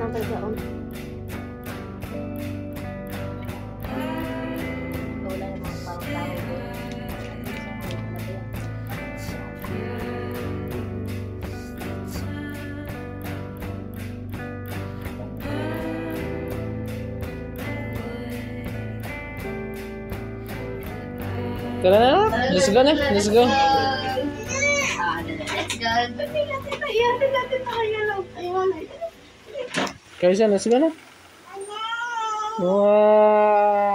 lang tayo sa wala yung mga parang tao doon. Tara na, let's go na, let's go. Kaysa, let's go na. Wow!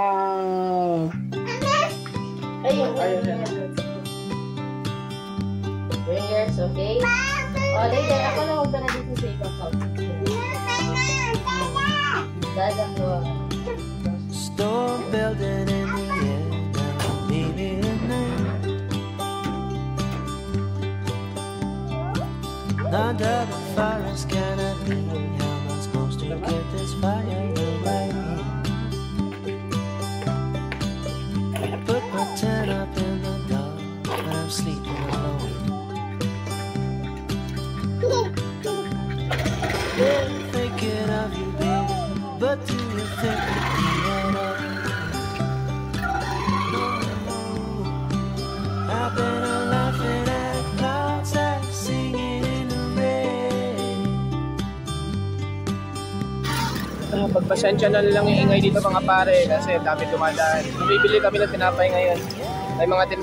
Ayun, fingers, okay? O, later, ako na huwag ka na dito sa ikaw. Dadak ko. Storm building in the air, maybe at night. Under the forest canopy, how am I supposed to get this fire alight? Put my tent up in the dark, and I'm sleeping alone. Thinking of you, baby, but do you think of me at all? I've been laughing at clouds that singing in the rain. Pagpasensya na lang yung ingay dito mga pare kasi dami dumadaan. Bibili kami ng tinapay ngayon.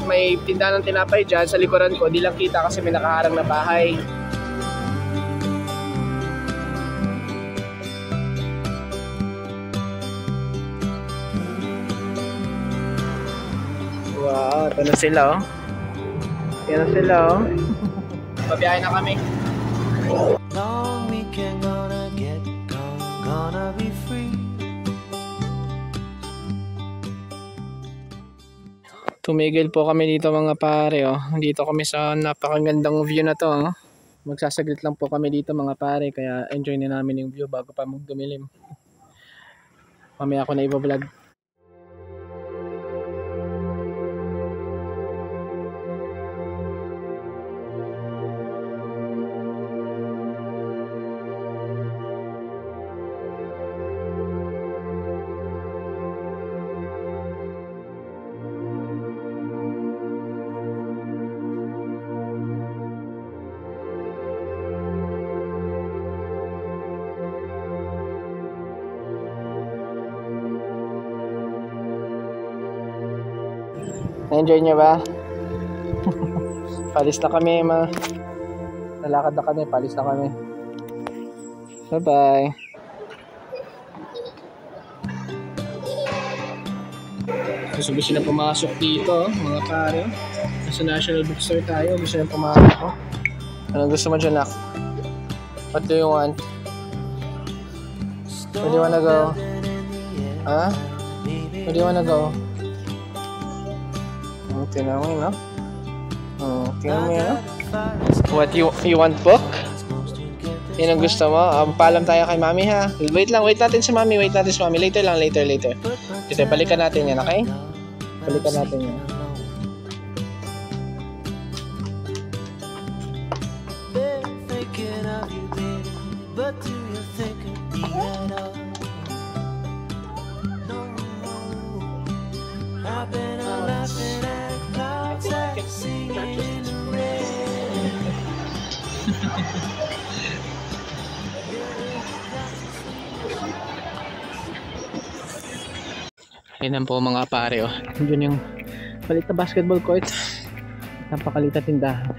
May tindahan ng tinapay dyan sa likuran ko. Di lang kita kasi may nakaharang na bahay. Wow, ito na sila oh. Yan na sila oh. Pabiyahe na kami. Long weekend gonna get gone, gonna be free. Tumigil po kami dito mga pare oh. Dito kami sa napakagandang view na to oh. Magsasaglit lang po kami dito mga pare kaya enjoy na namin yung view bago pa magdumilim. Mamaya ako na i-vlog. Na-enjoy nyo ba? Palis na kami nalakad na kami, palis na kami. Bye bye. Gusto na pumasok dito mga pare. Nasa National Bookstore tayo. Gusto na pumasok. Anong gusto mo dyan, Nak? What do you want? Where do you wanna go? Huh? Where do you wanna go? Tingnan mo yun, no? Tingnan mo yun, no? What, you want book? Yun ang gusto mo? Paalam tayo kay mami, ha? Wait natin si mami, Later lang, later. Ito, balikan natin yan, okay? Balikan natin yan. Thinking of you, baby, but do you think of me at all? No, I've been laughing at clouds that singing in the rain. Yan po mga pare oh. Yun yung palit na basketball court. Napakalit na tindahan.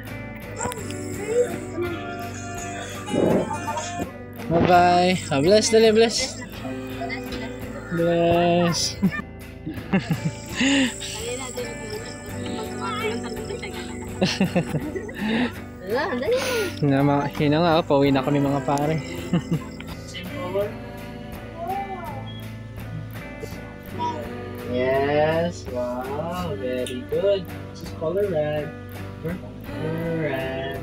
Bye bye. Bless. Hina nga oh, pauwi na kami mga pare. Yes, wow, very good. This is color red. Red.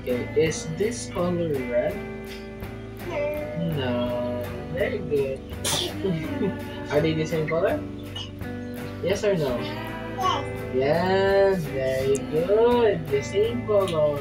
Okay, is this color red? No, very good. Are they the same color? Yes or no? Yes, very good. The same color.